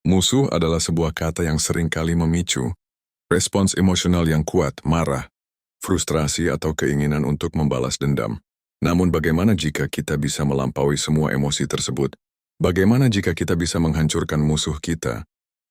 Musuh adalah sebuah kata yang sering kali memicu respons emosional yang kuat, marah, frustrasi atau keinginan untuk membalas dendam. Namun bagaimana jika kita bisa melampaui semua emosi tersebut? Bagaimana jika kita bisa menghancurkan musuh kita,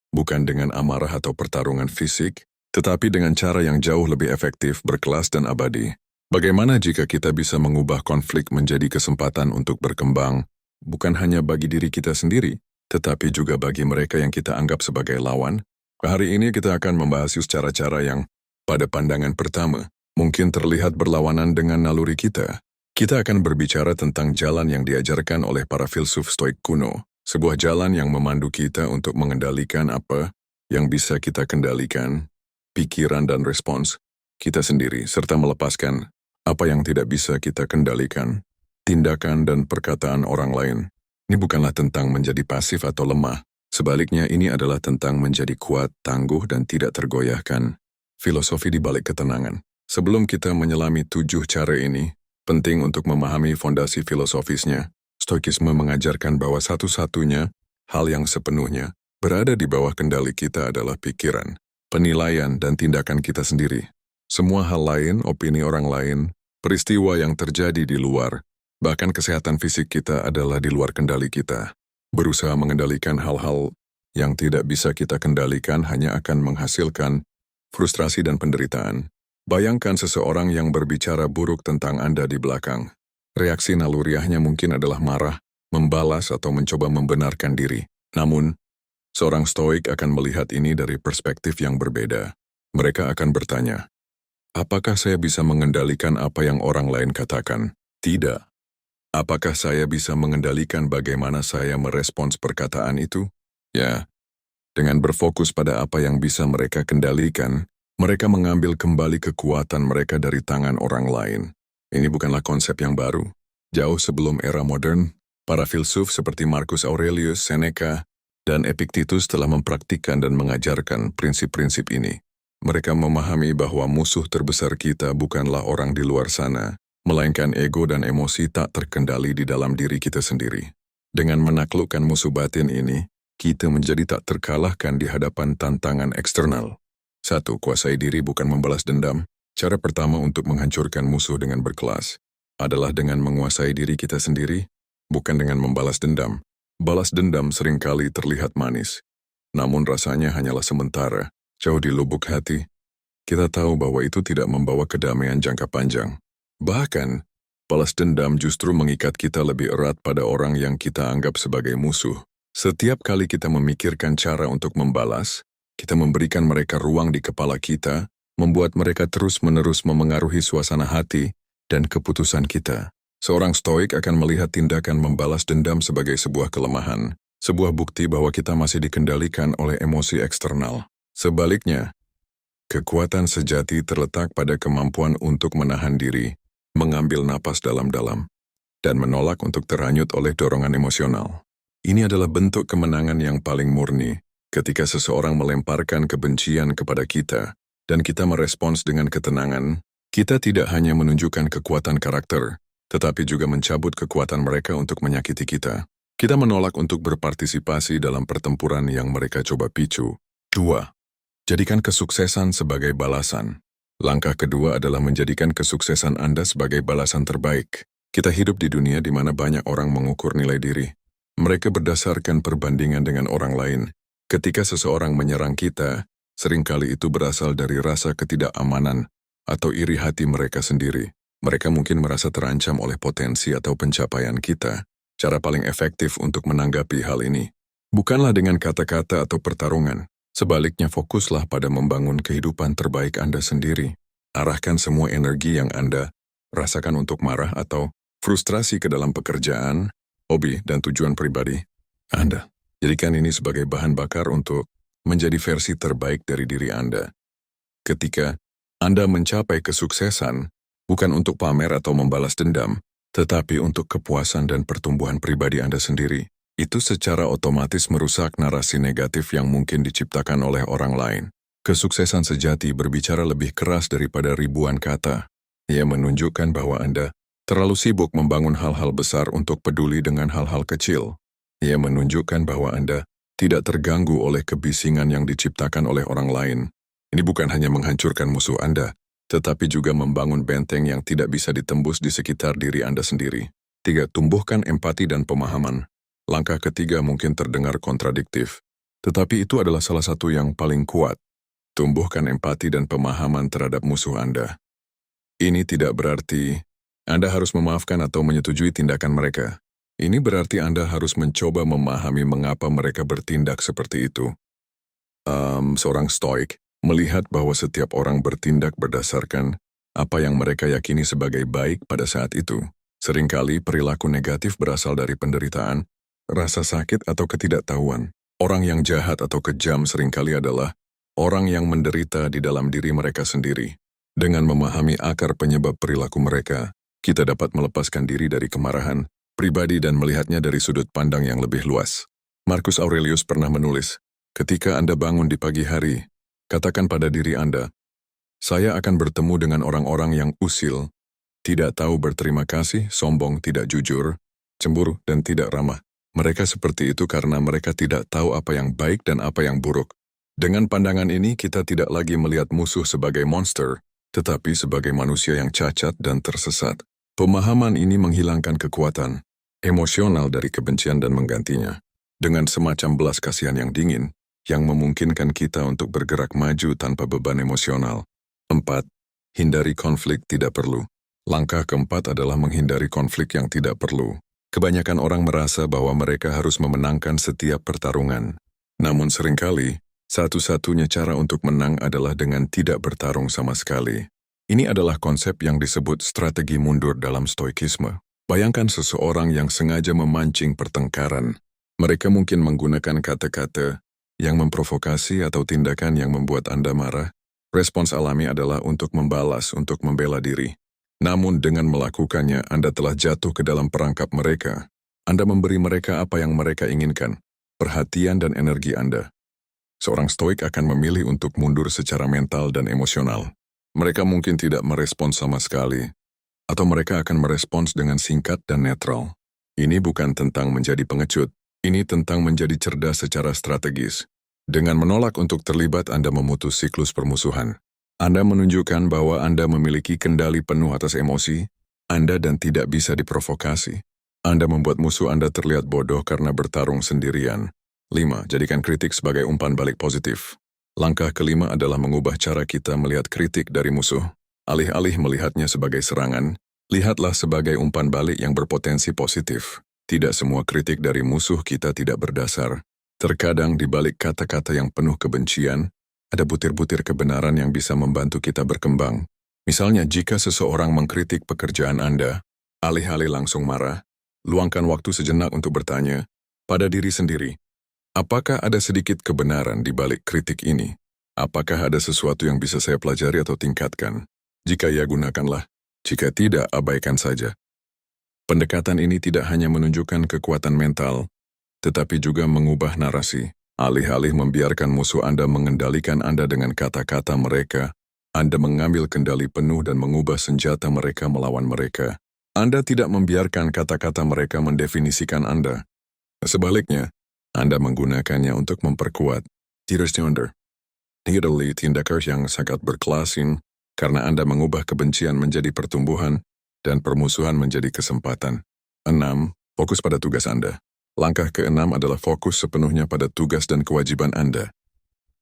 bukan dengan amarah atau pertarungan fisik, tetapi dengan cara yang jauh lebih efektif, berkelas dan abadi? Bagaimana jika kita bisa mengubah konflik menjadi kesempatan untuk berkembang, bukan hanya bagi diri kita sendiri, tetapi juga bagi mereka yang kita anggap sebagai lawan? Hari ini kita akan membahas cara-cara yang, pada pandangan pertama, mungkin terlihat berlawanan dengan naluri kita. Kita akan berbicara tentang jalan yang diajarkan oleh para filsuf Stoik kuno, sebuah jalan yang memandu kita untuk mengendalikan apa yang bisa kita kendalikan, pikiran dan respons kita sendiri, serta melepaskan apa yang tidak bisa kita kendalikan, tindakan dan perkataan orang lain. Ini bukanlah tentang menjadi pasif atau lemah. Sebaliknya, ini adalah tentang menjadi kuat, tangguh, dan tidak tergoyahkan. Filosofi di balik ketenangan. Sebelum kita menyelami 7 cara ini, penting untuk memahami fondasi filosofisnya. Stoikisme mengajarkan bahwa satu-satunya hal yang sepenuhnya berada di bawah kendali kita adalah pikiran, penilaian, dan tindakan kita sendiri. Semua hal lain, opini orang lain, peristiwa yang terjadi di luar, bahkan kesehatan fisik kita adalah di luar kendali kita. Berusaha mengendalikan hal-hal yang tidak bisa kita kendalikan hanya akan menghasilkan frustrasi dan penderitaan. Bayangkan seseorang yang berbicara buruk tentang Anda di belakang. Reaksi naluriahnya mungkin adalah marah, membalas, atau mencoba membenarkan diri. Namun, seorang stoik akan melihat ini dari perspektif yang berbeda. Mereka akan bertanya, apakah saya bisa mengendalikan apa yang orang lain katakan? Tidak. Apakah saya bisa mengendalikan bagaimana saya merespons perkataan itu? Ya, dengan berfokus pada apa yang bisa mereka kendalikan, mereka mengambil kembali kekuatan mereka dari tangan orang lain. Ini bukanlah konsep yang baru. Jauh sebelum era modern, para filsuf seperti Marcus Aurelius, Seneca, dan Epictetus telah mempraktikkan dan mengajarkan prinsip-prinsip ini. Mereka memahami bahwa musuh terbesar kita bukanlah orang di luar sana, melainkan ego dan emosi tak terkendali di dalam diri kita sendiri. Dengan menaklukkan musuh batin ini, kita menjadi tak terkalahkan di hadapan tantangan eksternal. 1. Kuasai diri bukan membalas dendam. Cara pertama untuk menghancurkan musuh dengan berkelas adalah dengan menguasai diri kita sendiri, bukan dengan membalas dendam. Balas dendam seringkali terlihat manis, namun rasanya hanyalah sementara. Jauh di lubuk hati, kita tahu bahwa itu tidak membawa kedamaian jangka panjang. Bahkan, balas dendam justru mengikat kita lebih erat pada orang yang kita anggap sebagai musuh. Setiap kali kita memikirkan cara untuk membalas, kita memberikan mereka ruang di kepala kita, membuat mereka terus-menerus memengaruhi suasana hati dan keputusan kita. Seorang stoik akan melihat tindakan membalas dendam sebagai sebuah kelemahan, sebuah bukti bahwa kita masih dikendalikan oleh emosi eksternal. Sebaliknya, kekuatan sejati terletak pada kemampuan untuk menahan diri, mengambil napas dalam-dalam, dan menolak untuk terhanyut oleh dorongan emosional. Ini adalah bentuk kemenangan yang paling murni, ketika seseorang melemparkan kebencian kepada kita, dan kita merespons dengan ketenangan. Kita tidak hanya menunjukkan kekuatan karakter, tetapi juga mencabut kekuatan mereka untuk menyakiti kita. Kita menolak untuk berpartisipasi dalam pertempuran yang mereka coba picu. 2. Jadikan kesuksesan sebagai balasan. Langkah kedua adalah menjadikan kesuksesan Anda sebagai balasan terbaik. Kita hidup di dunia di mana banyak orang mengukur nilai diri. Mereka berdasarkan perbandingan dengan orang lain. Ketika seseorang menyerang kita, seringkali itu berasal dari rasa ketidakamanan atau iri hati mereka sendiri. Mereka mungkin merasa terancam oleh potensi atau pencapaian kita. Cara paling efektif untuk menanggapi hal ini bukanlah dengan kata-kata atau pertarungan. Sebaliknya, fokuslah pada membangun kehidupan terbaik Anda sendiri. Arahkan semua energi yang Anda rasakan untuk marah atau frustrasi ke dalam pekerjaan, hobi, dan tujuan pribadi Anda. Jadikan ini sebagai bahan bakar untuk menjadi versi terbaik dari diri Anda. Ketika Anda mencapai kesuksesan, bukan untuk pamer atau membalas dendam, tetapi untuk kepuasan dan pertumbuhan pribadi Anda sendiri. Itu secara otomatis merusak narasi negatif yang mungkin diciptakan oleh orang lain. Kesuksesan sejati berbicara lebih keras daripada ribuan kata. Ia menunjukkan bahwa Anda terlalu sibuk membangun hal-hal besar untuk peduli dengan hal-hal kecil. Ia menunjukkan bahwa Anda tidak terganggu oleh kebisingan yang diciptakan oleh orang lain. Ini bukan hanya menghancurkan musuh Anda, tetapi juga membangun benteng yang tidak bisa ditembus di sekitar diri Anda sendiri. 3. Tumbuhkan empati dan pemahaman. Langkah ketiga mungkin terdengar kontradiktif, tetapi itu adalah salah satu yang paling kuat. Tumbuhkan empati dan pemahaman terhadap musuh Anda. Ini tidak berarti Anda harus memaafkan atau menyetujui tindakan mereka. Ini berarti Anda harus mencoba memahami mengapa mereka bertindak seperti itu. Seorang stoik melihat bahwa setiap orang bertindak berdasarkan apa yang mereka yakini sebagai baik pada saat itu. Seringkali perilaku negatif berasal dari penderitaan, rasa sakit atau ketidaktahuan. Orang yang jahat atau kejam seringkali adalah orang yang menderita di dalam diri mereka sendiri. Dengan memahami akar penyebab perilaku mereka, kita dapat melepaskan diri dari kemarahan pribadi dan melihatnya dari sudut pandang yang lebih luas. Marcus Aurelius pernah menulis, ketika Anda bangun di pagi hari, katakan pada diri Anda, saya akan bertemu dengan orang-orang yang usil, tidak tahu berterima kasih, sombong, tidak jujur, cemburu, dan tidak ramah. Mereka seperti itu karena mereka tidak tahu apa yang baik dan apa yang buruk. Dengan pandangan ini, kita tidak lagi melihat musuh sebagai monster, tetapi sebagai manusia yang cacat dan tersesat. Pemahaman ini menghilangkan kekuatan emosional dari kebencian dan menggantinya dengan semacam belas kasihan yang dingin, yang memungkinkan kita untuk bergerak maju tanpa beban emosional. 4. Hindari konflik tidak perlu. Langkah keempat adalah menghindari konflik yang tidak perlu. Kebanyakan orang merasa bahwa mereka harus memenangkan setiap pertarungan. Namun seringkali, satu-satunya cara untuk menang adalah dengan tidak bertarung sama sekali. Ini adalah konsep yang disebut strategi mundur dalam stoikisme. Bayangkan seseorang yang sengaja memancing pertengkaran. Mereka mungkin menggunakan kata-kata yang memprovokasi atau tindakan yang membuat Anda marah. Respons alami adalah untuk membalas, untuk membela diri. Namun dengan melakukannya, Anda telah jatuh ke dalam perangkap mereka. Anda memberi mereka apa yang mereka inginkan, perhatian dan energi Anda. Seorang stoik akan memilih untuk mundur secara mental dan emosional. Mereka mungkin tidak merespons sama sekali, atau mereka akan merespons dengan singkat dan netral. Ini bukan tentang menjadi pengecut, ini tentang menjadi cerdas secara strategis. Dengan menolak untuk terlibat, Anda memutus siklus permusuhan. Anda menunjukkan bahwa Anda memiliki kendali penuh atas emosi Anda dan tidak bisa diprovokasi. Anda membuat musuh Anda terlihat bodoh karena bertarung sendirian. 5. Jadikan kritik sebagai umpan balik positif. Langkah kelima adalah mengubah cara kita melihat kritik dari musuh. Alih-alih melihatnya sebagai serangan, lihatlah sebagai umpan balik yang berpotensi positif. Tidak semua kritik dari musuh kita tidak berdasar. Terkadang di balik kata-kata yang penuh kebencian, ada butir-butir kebenaran yang bisa membantu kita berkembang. Misalnya, jika seseorang mengkritik pekerjaan Anda, alih-alih langsung marah, luangkan waktu sejenak untuk bertanya pada diri sendiri, apakah ada sedikit kebenaran di balik kritik ini? Apakah ada sesuatu yang bisa saya pelajari atau tingkatkan? Jika ya, gunakanlah. Jika tidak, abaikan saja. Pendekatan ini tidak hanya menunjukkan kekuatan mental, tetapi juga mengubah narasi. Alih-alih membiarkan musuh Anda mengendalikan Anda dengan kata-kata mereka, Anda mengambil kendali penuh dan mengubah senjata mereka melawan mereka. Anda tidak membiarkan kata-kata mereka mendefinisikan Anda. Sebaliknya, Anda menggunakannya untuk memperkuat diri Anda. Ini adalah tindakan yang sangat berkelasin karena Anda mengubah kebencian menjadi pertumbuhan dan permusuhan menjadi kesempatan. 6. Fokus pada tugas Anda. Langkah ke-6 adalah fokus sepenuhnya pada tugas dan kewajiban Anda.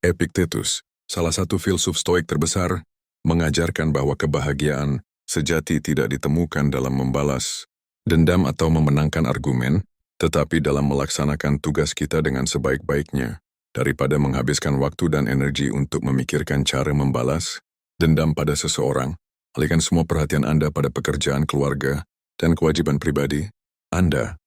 Epictetus, salah satu filsuf stoik terbesar, mengajarkan bahwa kebahagiaan sejati tidak ditemukan dalam membalas dendam atau memenangkan argumen, tetapi dalam melaksanakan tugas kita dengan sebaik-baiknya. Daripada menghabiskan waktu dan energi untuk memikirkan cara membalas dendam pada seseorang, alihkan semua perhatian Anda pada pekerjaan keluarga dan kewajiban pribadi Anda.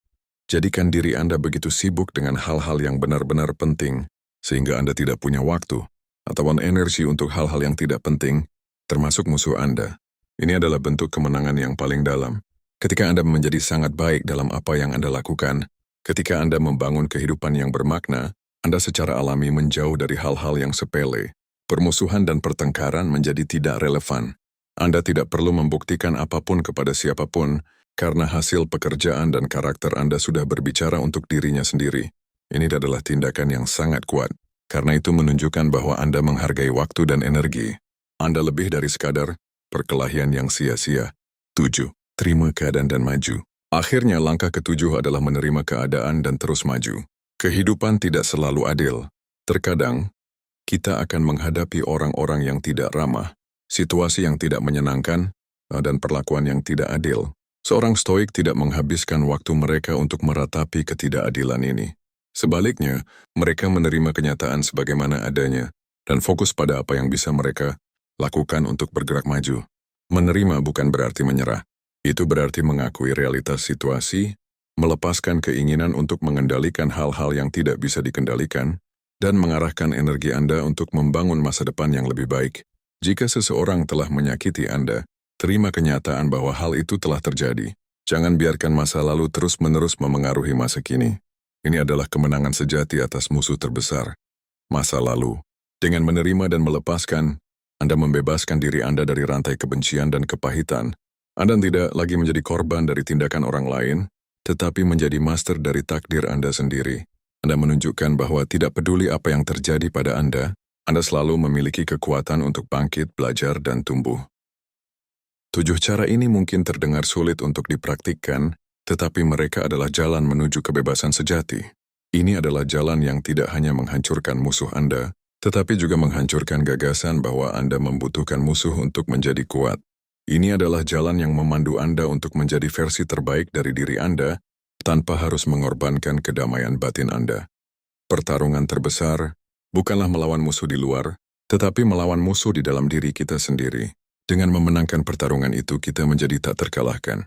Jadikan diri Anda begitu sibuk dengan hal-hal yang benar-benar penting, sehingga Anda tidak punya waktu atau energi untuk hal-hal yang tidak penting, termasuk musuh Anda. Ini adalah bentuk kemenangan yang paling dalam. Ketika Anda menjadi sangat baik dalam apa yang Anda lakukan, ketika Anda membangun kehidupan yang bermakna, Anda secara alami menjauh dari hal-hal yang sepele. Permusuhan dan pertengkaran menjadi tidak relevan. Anda tidak perlu membuktikan apapun kepada siapapun, karena hasil pekerjaan dan karakter Anda sudah berbicara untuk dirinya sendiri. Ini adalah tindakan yang sangat kuat, karena itu menunjukkan bahwa Anda menghargai waktu dan energi. Anda lebih dari sekadar perkelahian yang sia-sia. 7. Terima keadaan dan maju. Akhirnya langkah ketujuh adalah menerima keadaan dan terus maju. Kehidupan tidak selalu adil. Terkadang, kita akan menghadapi orang-orang yang tidak ramah, situasi yang tidak menyenangkan, dan perlakuan yang tidak adil. Seorang stoik tidak menghabiskan waktu mereka untuk meratapi ketidakadilan ini. Sebaliknya, mereka menerima kenyataan sebagaimana adanya dan fokus pada apa yang bisa mereka lakukan untuk bergerak maju. Menerima bukan berarti menyerah. Itu berarti mengakui realitas situasi, melepaskan keinginan untuk mengendalikan hal-hal yang tidak bisa dikendalikan, dan mengarahkan energi Anda untuk membangun masa depan yang lebih baik. Jika seseorang telah menyakiti Anda, terima kenyataan bahwa hal itu telah terjadi. Jangan biarkan masa lalu terus-menerus memengaruhi masa kini. Ini adalah kemenangan sejati atas musuh terbesar, masa lalu. Dengan menerima dan melepaskan, Anda membebaskan diri Anda dari rantai kebencian dan kepahitan. Anda tidak lagi menjadi korban dari tindakan orang lain, tetapi menjadi master dari takdir Anda sendiri. Anda menunjukkan bahwa tidak peduli apa yang terjadi pada Anda selalu memiliki kekuatan untuk bangkit, belajar, dan tumbuh. 7 cara ini mungkin terdengar sulit untuk dipraktikkan, tetapi mereka adalah jalan menuju kebebasan sejati. Ini adalah jalan yang tidak hanya menghancurkan musuh Anda, tetapi juga menghancurkan gagasan bahwa Anda membutuhkan musuh untuk menjadi kuat. Ini adalah jalan yang memandu Anda untuk menjadi versi terbaik dari diri Anda, tanpa harus mengorbankan kedamaian batin Anda. Pertarungan terbesar bukanlah melawan musuh di luar, tetapi melawan musuh di dalam diri kita sendiri. Dengan memenangkan pertarungan itu, kita menjadi tak terkalahkan.